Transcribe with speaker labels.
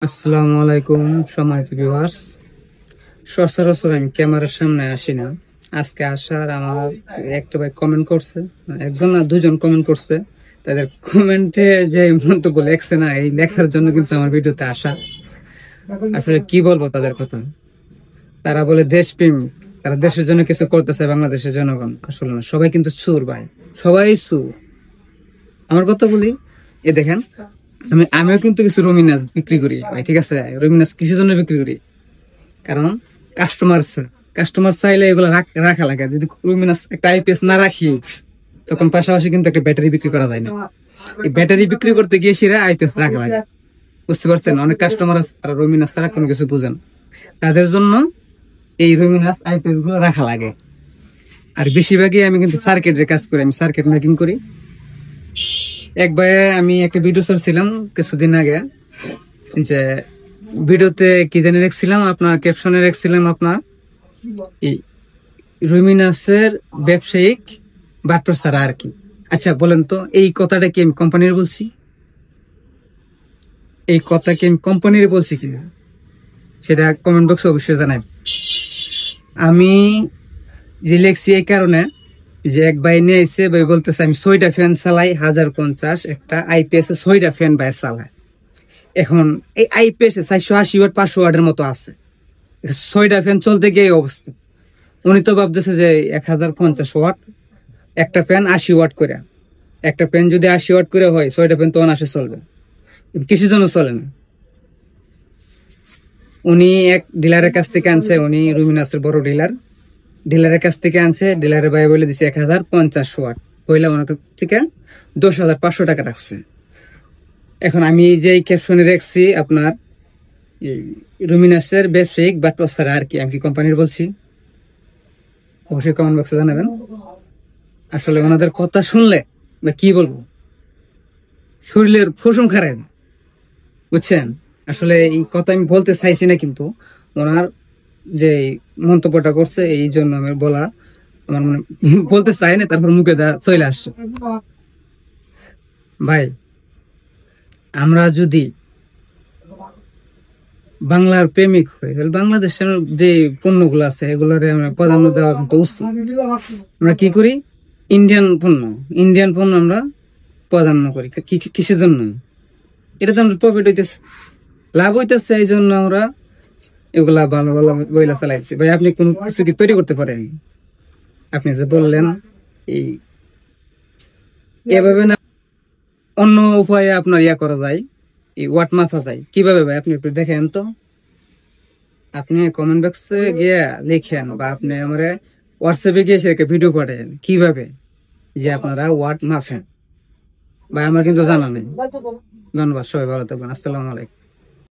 Speaker 1: আসসালামু আলাইকুম সম্মানিত ভিউয়ার্স। সচরাচর আমি ক্যামেরার সামনে আসি না। আজকে আসার আমার একটা ভাই কমেন্ট করছে, একজন না দুজন কমেন্ট করছে। তাদের কমেন্টে যে মন্তব্য লেখছে না, এই লেখার জন্য কিন্তু আমার ভিডিওতে আসা। আসলে কি বলবো তাদের কথা। তারা বলে দেশপ্রেম, তারা দেশের জন্য কিছু করতেছে। বাংলাদেশের জনগণ আসলে না, সবাই কিন্তু চুর ভাই, সবাই চুর। আমার কথা বলি, এ দেখেন, আমিও কিন্তু কিছু রমিনাস বিক্রি করি ভাই, ঠিক আছে? রমিনাস কিসের জন্য বিক্রি করি? কারণ কাস্টমার চাইলে এগুলো রাখা লাগে। যদি রমিনাস একটা আইপিএস না রাখি, তখন পাশাপাশি কিন্তু একটা ব্যাটারি বিক্রি করা যায় না। এই ব্যাটারি বিক্রি করতে গিয়ে সেরা আইপিএস রাখা লাগে, বুঝতে পারছেন? অনেক কাস্টমার আছে তারা রমিনাস ছাড়া কোনো কিছু বুঝেন, তাদের জন্য এই রমিনাস আইপিএস গুলো রাখা লাগে। আর বেশিরভাগই আমি কিন্তু সার্কিটের কাজ করি, আমি সার্কিট মেকিং করি। একবার আমি একটা ভিডিও ছাড়ছিলাম কিছুদিন আগে, যে ভিডিওতে কি জানি রেখছিলাম, আপনার ক্যাপশনে রেখছিলাম আপনার এই রুমিনাসের ব্যবসায়িক বাটপ্রচার আর কি। আচ্ছা বলেন তো, এই কথাটা কি আমি কোম্পানির বলছি? এই কথা কি আমি কোম্পানির বলছি কিনা সেটা কমেন্ট বক্সে অবশ্যই জানাই। আমি যে লেখছি এই কারণে যে এক ভাই নিয়ে এসে ভাই বলতেছে আমি 6টা ফ্যান চালাই, 1050 একটা আইপিএস 6টা ফ্যান ভাই চালায়। এখন এই আইপিএস 480 ওয়াট 500 ওয়াটের মতো আছে, 6টা ফ্যান চলতে গিয়ে এই অবস্থা। উনি তো ভাবতেছে যে 1050 ওয়াট একটা ফ্যান 80 ওয়াট করে, একটা ফ্যান যদি 80 ওয়াট করে হয় 6টা ফ্যান তো অনায়াসে চলবে। কিসের জন্য চলে না? উনি এক ডিলারের কাছ থেকে আনছে, উনি রুমিনাসের বড় ডিলারের কাছ থেকে আনছে। ডিলারের ভাই বলে দিছে 1050 ওয়াট হইলে ওনার কাছ থেকে 10,500 টাকা রাখছে। এখন আমি যে ক্যাপশনে রাখছি আপনার রুমিনাসের ব্যবসায়িক বাটপ্রচার আর কি, আমি কি কোম্পানির বলছি? অবশ্যই কমেন্ট বক্সে জানাবেন। আসলে ওনাদের কথা শুনলে বা কি বলবো, শরীরের ফসম খারাপ, বুঝছেন? আসলে এই কথা আমি বলতে চাইছি না, কিন্তু ওনার যে মন্তব্যটা করছে এই জন্য আমি বলা, আমার মানে বলতে চাই না, তারপর মুখে চলে আসছে। ভাই, আমরা যদি বাংলার প্রেমিক হই তাহলে বাংলাদেশের যে পণ্যগুলো আছে এগুলোর আমরা প্রাধান্য দেওয়া কিন্তু উচিত। আমরা কি করি? ইন্ডিয়ান পণ্য আমরা প্রাধান্য করি। কিসের জন্য? এটা তো আমরা প্রফিট হইতেছে, লাভ হইতেছে, এই জন্য আমরা এগুলা ভালো ভালো বইলা চালাইছি। ভাই আপনি কোনো কিছু কি তৈরি করতে পারেন? আপনি যে বললেন এই এভাবে না, অন্য উপায়ে আপনার ইয়া করা যায়, এই ওয়াট মাপা যায় কিভাবে ভাই? আপনি একটু দেখেন তো, আপনি কমেন্ট বক্সে গিয়ে লিখেন বা আপনি আমার হোয়াটসঅ্যাপে গিয়ে সেটা ভিডিও পাঠান কিভাবে যে আপনারা ওয়াট মাপেন। ভাই আমার কিন্তু জানা নেই। ধন্যবাদ, সবাই ভালো থাকবেন। আসসালামু আলাইকুম।